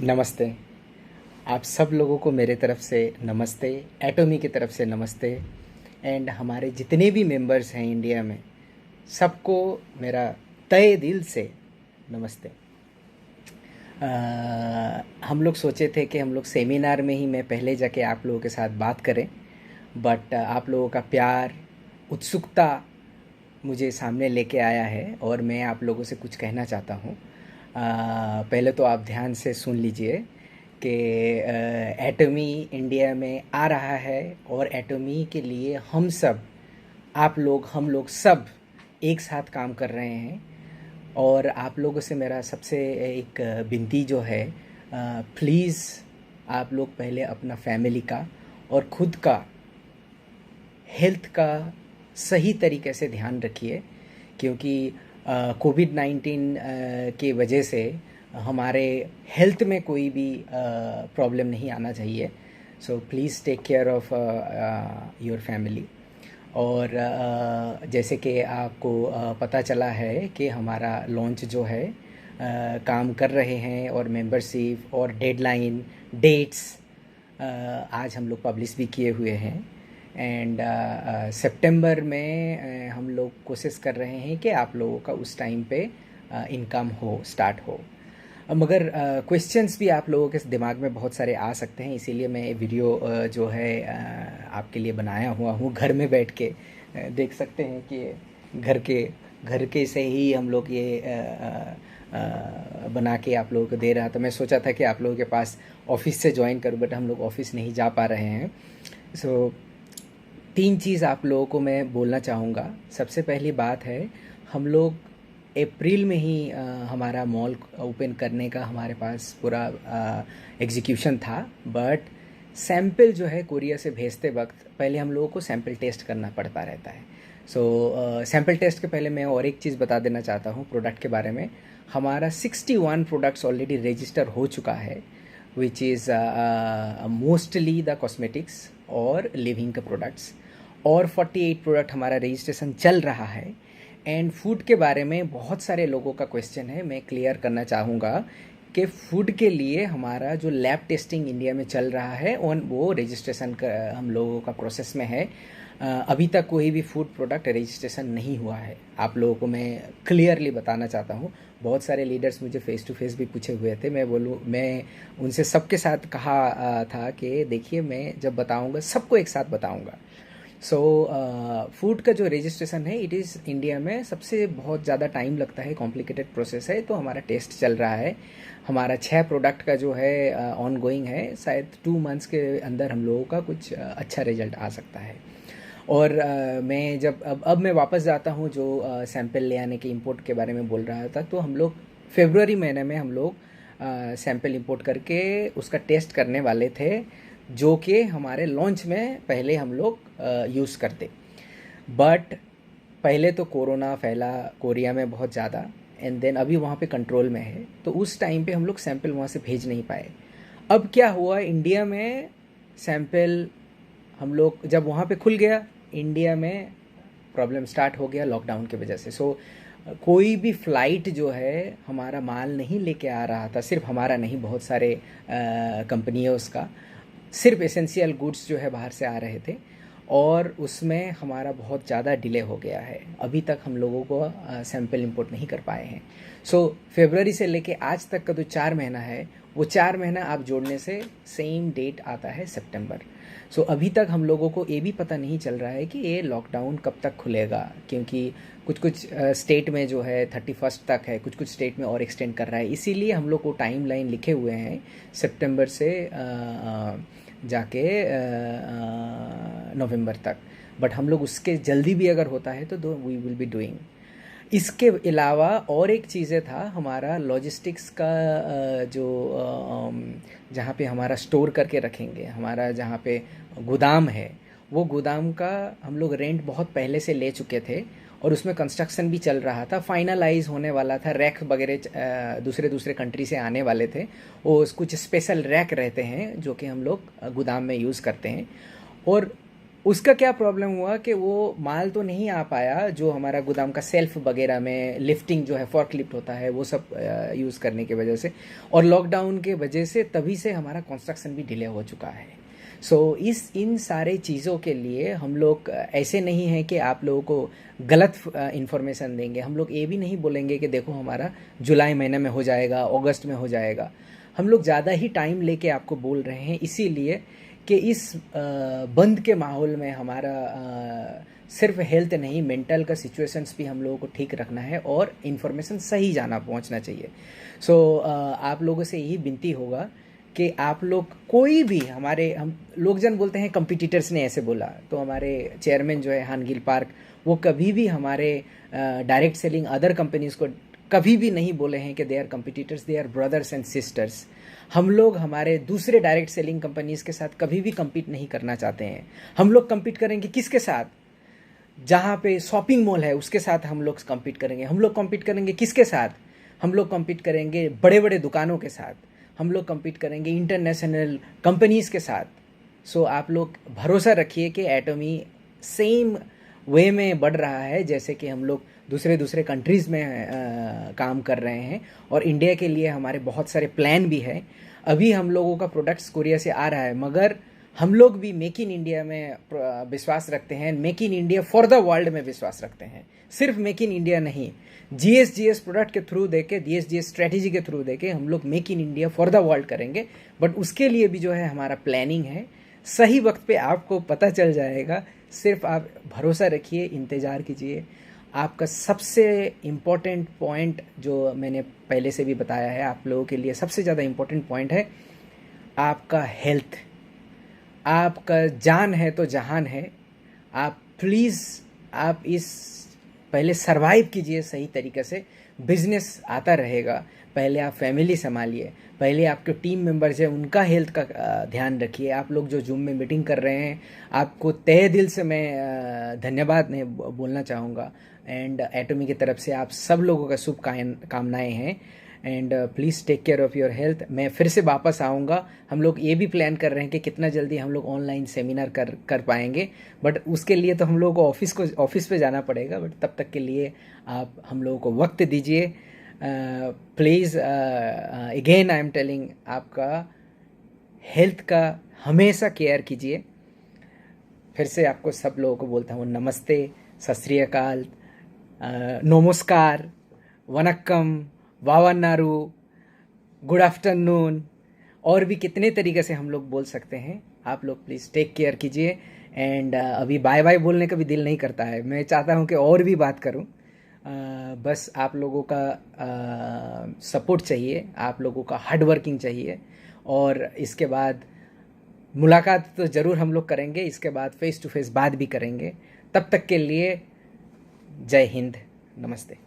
नमस्ते। आप सब लोगों को मेरे तरफ से नमस्ते, एटॉमी की तरफ से नमस्ते एंड हमारे जितने भी मेंबर्स हैं इंडिया में, सबको मेरा तहे दिल से नमस्ते। हम लोग सोचे थे कि हम लोग सेमिनार में ही मैं पहले जाके आप लोगों के साथ बात करें, बट आप लोगों का प्यार, उत्सुकता मुझे सामने लेके आया है और मैं आप लोगों से कुछ कहना चाहता हूँ। पहले तो आप ध्यान से सुन लीजिए कि एटॉमी इंडिया में आ रहा है और एटॉमी के लिए हम सब, आप लोग, हम लोग सब एक साथ काम कर रहे हैं। और आप लोगों से मेरा सबसे एक विनती जो है, प्लीज़ आप लोग पहले अपना फैमिली का और ख़ुद का हेल्थ का सही तरीके से ध्यान रखिए, क्योंकि कोविड-19 की वजह से हमारे हेल्थ में कोई भी प्रॉब्लम नहीं आना चाहिए। So please take care of your family. और जैसे कि आपको पता चला है कि हमारा लॉन्च जो है काम कर रहे हैं और मेंबरशिप और डेडलाइन डेट्स आज हम लोग पब्लिश भी किए हुए हैं। एंड सितंबर में हम लोग कोशिश कर रहे हैं कि आप लोगों का उस टाइम पे इनकम स्टार्ट हो। मगर क्वेश्चंस भी आप लोगों के दिमाग में बहुत सारे आ सकते हैं, इसीलिए मैं ये वीडियो जो है आपके लिए बनाया हुआ हूँ। घर में बैठ के देख सकते हैं कि घर के से ही हम लोग ये बना के आप लोगों को दे रहा था। मैं सोचा था कि आप लोगों के पास ऑफिस से ज्वाइन करूँ, बट हम लोग ऑफिस नहीं जा पा रहे हैं। सो 3 चीज़ आप लोगों को मैं बोलना चाहूँगा। सबसे पहली बात है, हम लोग अप्रैल में ही हमारा मॉल ओपन करने का हमारे पास पूरा एग्जीक्यूशन था, बट सैंपल जो है कोरिया से भेजते वक्त पहले हम लोगों को सैंपल टेस्ट करना पड़ता रहता है। सो सैंपल टेस्ट के पहले मैं और एक चीज़ बता देना चाहता हूँ प्रोडक्ट के बारे में। हमारा 61 प्रोडक्ट्स ऑलरेडी रजिस्टर हो चुका है, which is mostly the cosmetics और लिविंग के प्रोडक्ट्स, और 48 प्रोडक्ट हमारा रजिस्ट्रेशन चल रहा है। एंड फूड के बारे में बहुत सारे लोगों का क्वेश्चन है, मैं क्लियर करना चाहूँगा कि फूड के लिए हमारा जो लैब टेस्टिंग इंडिया में चल रहा है और वो रजिस्ट्रेशन का हम लोगों का प्रोसेस में है। अभी तक कोई भी फूड प्रोडक्ट रजिस्ट्रेशन नहीं हुआ है। आप लोगों को मैं क्लियरली बताना चाहता हूँ। बहुत सारे लीडर्स मुझे फ़ेस टू फेस भी पूछे हुए थे। मैं उनसे सबके साथ कहा था कि देखिए, मैं जब बताऊँगा सबको एक साथ बताऊँगा। सो फूड का जो रजिस्ट्रेशन है, इट इज़ इंडिया में सबसे बहुत ज़्यादा टाइम लगता है, कॉम्प्लिकेटेड प्रोसेस है। तो हमारा टेस्ट चल रहा है। हमारा 6 प्रोडक्ट का जो है ऑन गोइंग है। शायद 2 मंथ्स के अंदर हम लोगों का कुछ अच्छा रिजल्ट आ सकता है। और मैं जब अब मैं वापस जाता हूँ जो सैंपल ले आने के इंपोर्ट के बारे में बोल रहा था, तो हम लोग फरवरी महीने में हम लोग सैंपल इंपोर्ट करके उसका टेस्ट करने वाले थे, जो कि हमारे लॉन्च में पहले हम लोग यूज़ करते। बट पहले तो कोरोना फैला कोरिया में बहुत ज़्यादा, एंड देन अभी वहाँ पे कंट्रोल में है, तो उस टाइम पे हम लोग सैंपल वहाँ से भेज नहीं पाए। अब क्या हुआ, इंडिया में सैंपल हम लोग जब वहाँ पे खुल गया, इंडिया में प्रॉब्लम स्टार्ट हो गया लॉकडाउन की वजह से। सो कोई भी फ़्लाइट जो है हमारा माल नहीं लेके आ रहा था, सिर्फ हमारा नहीं, बहुत सारे कंपनियों का, सिर्फ एसेंशियल गुड्स जो है बाहर से आ रहे थे, और उसमें हमारा बहुत ज़्यादा डिले हो गया है। अभी तक हम लोगों को सैंपल इंपोर्ट नहीं कर पाए हैं। सो फरवरी से लेके आज तक का जो 4 महीना है, वो 4 महीना आप जोड़ने से सेम डेट आता है सितंबर। सो अभी तक हम लोगों को ये भी पता नहीं चल रहा है कि ये लॉकडाउन कब तक खुलेगा, क्योंकि कुछ स्टेट में जो है 31 तक है, कुछ स्टेट में और एक्सटेंड कर रहा है। इसीलिए हम लोग को टाइम लाइन लिखे हुए हैं सितंबर से जाके नवंबर तक। बट हम लोग उसके जल्दी भी अगर होता है तो वी विल बी डूइंग। इसके अलावा और एक चीज़ें था, हमारा लॉजिस्टिक्स का जो जहाँ पे हमारा स्टोर करके रखेंगे, हमारा जहाँ पे गोदाम है, वो गोदाम का हम लोग रेंट बहुत पहले से ले चुके थे और उसमें कंस्ट्रक्शन भी चल रहा था, फाइनलाइज होने वाला था। रैक वगैरह दूसरे कंट्री से आने वाले थे। वो कुछ स्पेशल रैक रहते हैं जो कि हम लोग गोदाम में यूज़ करते हैं। और उसका क्या प्रॉब्लम हुआ कि वो माल तो नहीं आ पाया, जो हमारा गोदाम का सेल्फ वगैरह में लिफ्टिंग जो है, फॉर्क लिफ्ट होता है, वो सब यूज़ करने की वजह से, और लॉकडाउन के वजह से तभी से हमारा कंस्ट्रक्शन भी डिले हो चुका है। सो इन सारे चीज़ों के लिए हम लोग ऐसे नहीं हैं कि आप लोगों को गलत इन्फॉर्मेशन देंगे। हम लोग ये भी नहीं बोलेंगे कि देखो हमारा जुलाई महीने में हो जाएगा, अगस्त में हो जाएगा। हम लोग ज़्यादा ही टाइम लेके आपको बोल रहे हैं, इसीलिए कि इस बंद के माहौल में हमारा सिर्फ हेल्थ नहीं, मेंटल का सिचुएशंस भी हम लोगों को ठीक रखना है और इन्फॉर्मेशन सही जाना पहुंचना चाहिए। सो आप लोगों से यही विनती होगा कि आप लोग कोई भी हम लोग जन बोलते हैं कंपिटिटर्स ने ऐसे बोला, तो हमारे चेयरमैन जो है हानगिल पार्क, वो कभी भी हमारे डायरेक्ट सेलिंग अदर कंपनीज को कभी भी नहीं बोले हैं कि they are competitors, they are brothers and sisters. हम लोग हमारे दूसरे डायरेक्ट सेलिंग कंपनीज के साथ कभी भी compete नहीं करना चाहते हैं। हम लोग compete करेंगे किसके साथ? जहाँ पे शॉपिंग मॉल है उसके साथ हम लोग compete करेंगे। हम लोग compete करेंगे किसके साथ? हम लोग compete करेंगे बड़े बड़े दुकानों के साथ। हम लोग compete करेंगे इंटरनेशनल कंपनीज के साथ। सो आप लोग भरोसा रखिए कि एटमी सेम वे में बढ़ रहा है जैसे कि हम लोग दूसरे कंट्रीज़ में काम कर रहे हैं, और इंडिया के लिए हमारे बहुत सारे प्लान भी है। अभी हम लोगों का प्रोडक्ट्स कोरिया से आ रहा है, मगर हम लोग भी मेक इन इंडिया में विश्वास रखते हैं, make in India for the world में विश्वास रखते हैं। सिर्फ मेक इन इंडिया नहीं, जीएस प्रोडक्ट के थ्रू देके, जीएस स्ट्रेटेजी के थ्रू देके हम लोग make in India for the world करेंगे। बट उसके लिए भी जो है हमारा प्लानिंग है, सही वक्त पे आपको पता चल जाएगा। सिर्फ आप भरोसा रखिए, इंतज़ार कीजिए। आपका सबसे इम्पोर्टेंट पॉइंट जो मैंने पहले से भी बताया है, आप लोगों के लिए सबसे ज़्यादा इम्पोर्टेंट पॉइंट है आपका हेल्थ। आपका जान है तो जहान है। आप प्लीज़ आप इस पहले सरवाइव कीजिए सही तरीके से। बिजनेस आता रहेगा, पहले आप फैमिली संभालिए, पहले आपके टीम मेंबर्स हैं उनका हेल्थ का ध्यान रखिए। आप लोग जो जूम में मीटिंग कर रहे हैं, आपको तहे दिल से मैं धन्यवाद नहीं बोलना चाहूँगा। एंड एटमी की तरफ से आप सब लोगों का शुभ कामनाएँ हैं। And please take care of your health. मैं फिर से वापस आऊँगा। हम लोग ये भी प्लान कर रहे हैं कि कितना जल्दी हम लोग ऑनलाइन सेमिनार कर पाएंगे, बट उसके लिए तो हम लोगों को ऑफिस पे जाना पड़ेगा। बट तब तक के लिए आप हम लोगों को वक्त दीजिए please. Again I am telling, आपका हेल्थ का हमेशा केयर कीजिए। फिर से आपको सब लोगों को बोलता हूँ नमस्ते, सत श्री अकाल, नमस्कार, वनक्कम, वावन्नारू, गुड आफ्टरनून, और भी कितने तरीके से हम लोग बोल सकते हैं। आप लोग प्लीज़ टेक केयर कीजिए। एंड अभी बाय बाय बोलने का भी दिल नहीं करता है, मैं चाहता हूँ कि और भी बात करूँ। बस आप लोगों का सपोर्ट चाहिए, आप लोगों का हार्ड वर्किंग चाहिए। और इसके बाद मुलाकात तो ज़रूर हम लोग करेंगे, इसके बाद फेस टू फेस बात भी करेंगे। तब तक के लिए जय हिंद, नमस्ते।